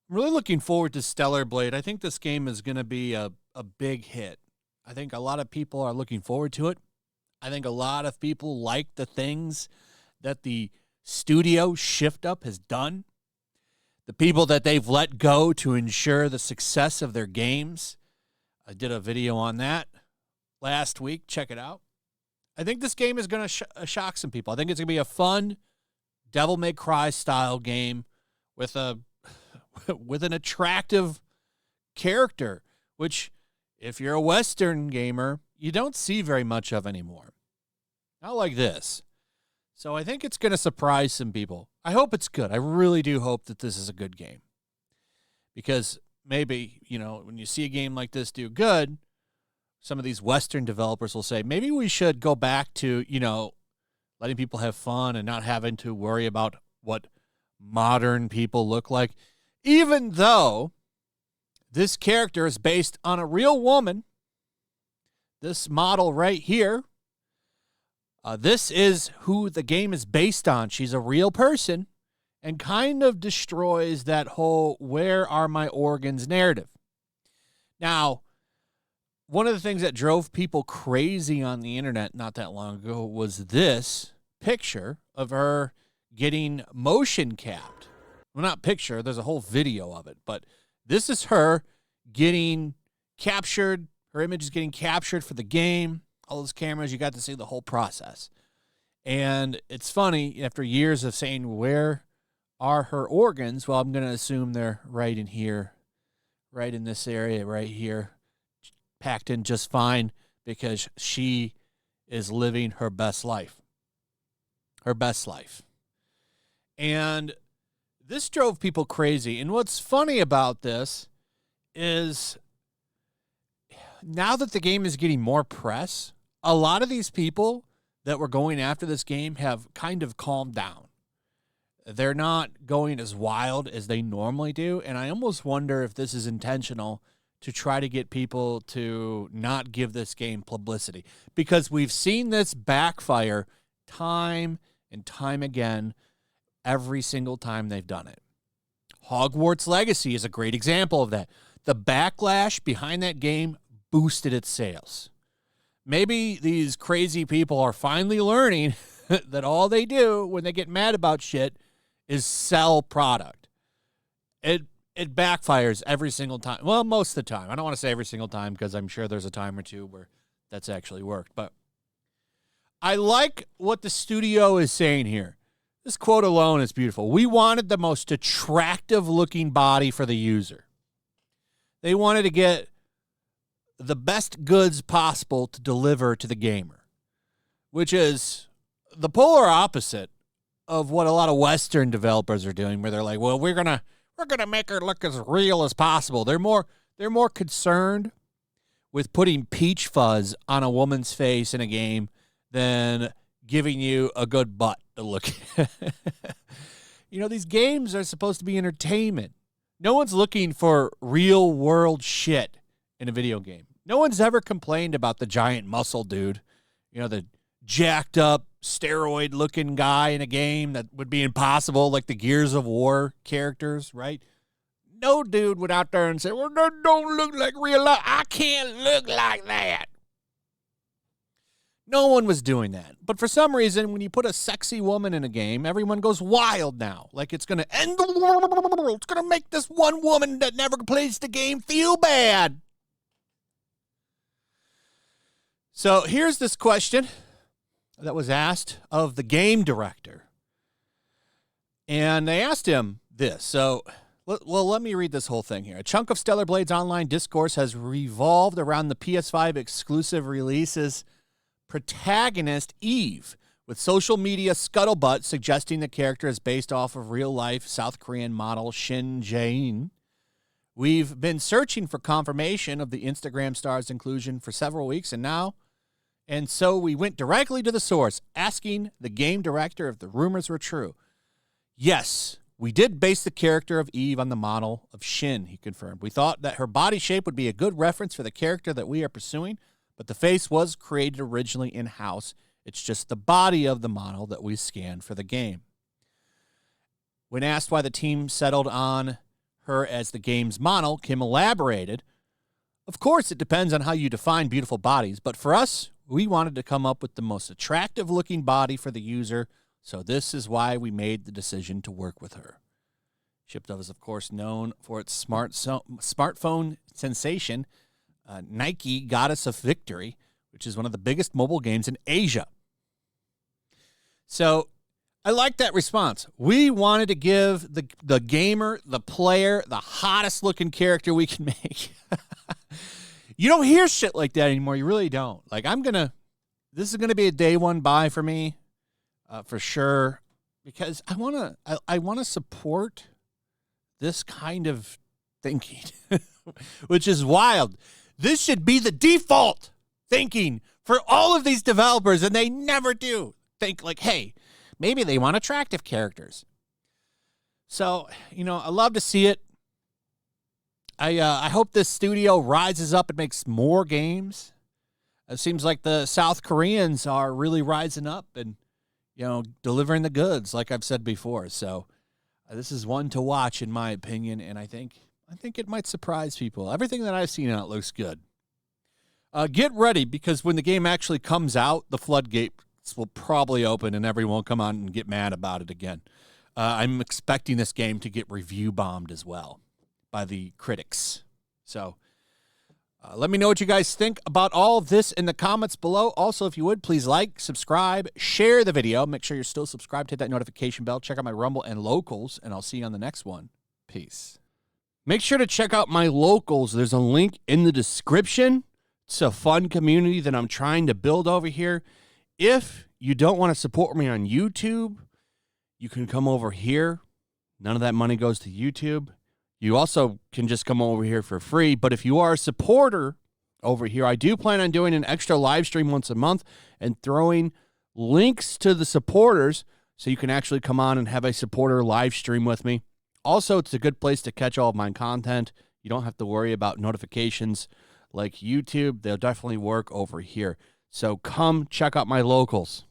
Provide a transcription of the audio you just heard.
I'm really looking forward to Stellar Blade. I think this game is going to be a big hit. I think a lot of people are looking forward to it. I think a lot of people like the things that the studio Shift Up has done. The people that they've let go to ensure the success of their games. I did a video on that last week. Check it out. I think this game is going to shock some people. I think it's going to be a fun Devil May Cry style game with with an attractive character, which if you're a Western gamer, you don't see very much of anymore. Not like this. So I think it's going to surprise some people. I hope it's good. I really do hope that this is a good game. Because maybe, when you see a game like this do good, some of these Western developers will say, maybe we should go back to, letting people have fun and not having to worry about what modern people look like. Even though this character is based on a real woman, this model right here, this is who the game is based on. She's a real person and kind of destroys that whole where are my organs narrative. Now, one of the things that drove people crazy on the internet not that long ago was this picture of her getting motion capped. Well, not picture, there's a whole video of it, but this is her getting captured. Her image is getting captured for the game. All those cameras, you got to see the whole process. And it's funny, after years of saying, where are her organs? Well, I'm going to assume they're right in here, right in this area right here, packed in just fine because she is living her best life. Her best life. And this drove people crazy. And what's funny about this is now that the game is getting more press, a lot of these people that were going after this game have kind of calmed down. They're not going as wild as they normally do. And I almost wonder if this is intentional to try to get people to not give this game publicity. Because we've seen this backfire time and time again every single time they've done it. Hogwarts Legacy is a great example of that. The backlash behind that game boosted its sales. Maybe these crazy people are finally learning that all they do when they get mad about shit is sell product. It backfires every single time. Well, most of the time. I don't want to say every single time because I'm sure there's a time or two where that's actually worked. But I like what the studio is saying here. This quote alone is beautiful. We wanted the most attractive looking body for the user. They wanted to get the best goods possible to deliver to the gamer, which is the polar opposite of what a lot of Western developers are doing, where they're like, well, we're gonna make her look as real as possible. They're more concerned with putting peach fuzz on a woman's face in a game than giving you a good butt to look at. These games are supposed to be entertainment. No one's looking for real world shit in a video game. No one's ever complained about the giant muscle dude, the jacked up steroid looking guy in a game that would be impossible, like the Gears of War characters, right? No dude went out there and said, well, that don't look like real life. I can't look like that. No one was doing that. But for some reason, when you put a sexy woman in a game, everyone goes wild now. Like it's going to end the world. It's going to make this one woman that never plays the game feel bad. So here's this question that was asked of the game director. And they asked him this. So, let me read this whole thing here. A chunk of Stellar Blade's online discourse has revolved around the PS5 exclusive releases protagonist Eve, with social media scuttlebutt suggesting the character is based off of real-life South Korean model Shin Jae-in. We've been searching for confirmation of the Instagram star's inclusion for several weeks, and so we went directly to the source, asking the game director if the rumors were true. Yes, we did base the character of Eve on the model of Shin, he confirmed. We thought that her body shape would be a good reference for the character that we are pursuing, but the face was created originally in-house. It's just the body of the model that we scanned for the game. When asked why the team settled on her as the game's model, Kim elaborated, "Of course, it depends on how you define beautiful bodies, but for us, we wanted to come up with the most attractive-looking body for the user, so this is why we made the decision to work with her." Shipdove is, of course, known for its smartphone sensation, Nike Goddess of Victory, which is one of the biggest mobile games in Asia. So I like that response. We wanted to give the gamer, the player, the hottest-looking character we can make. You don't hear shit like that anymore. You really don't. Like, this is going to be a day one buy for me, for sure, because I want to support this kind of thinking, which is wild. This should be the default thinking for all of these developers, and they never do think like, hey, maybe they want attractive characters. So, I love to see it. I hope this studio rises up and makes more games. It seems like the South Koreans are really rising up and, delivering the goods, like I've said before. So this is one to watch, in my opinion, and I think it might surprise people. Everything that I've seen out looks good. Get ready, because when the game actually comes out, the floodgates will probably open and everyone will come on and get mad about it again. I'm expecting this game to get review bombed as well by the critics. So let me know what you guys think about all of this in the comments below. Also, if you would, please like, subscribe, share the video. Make sure you're still subscribed. Hit that notification bell. Check out my Rumble and Locals, and I'll see you on the next one. Peace. Make sure to check out my Locals. There's a link in the description. It's a fun community that I'm trying to build over here. If you don't want to support me on YouTube, you can come over here. None of that money goes to YouTube. You also can just come over here for free. But if you are a supporter over here, I do plan on doing an extra live stream once a month and throwing links to the supporters so you can actually come on and have a supporter live stream with me. Also, it's a good place to catch all of my content. You don't have to worry about notifications like YouTube. They'll definitely work over here. So come check out my Locals.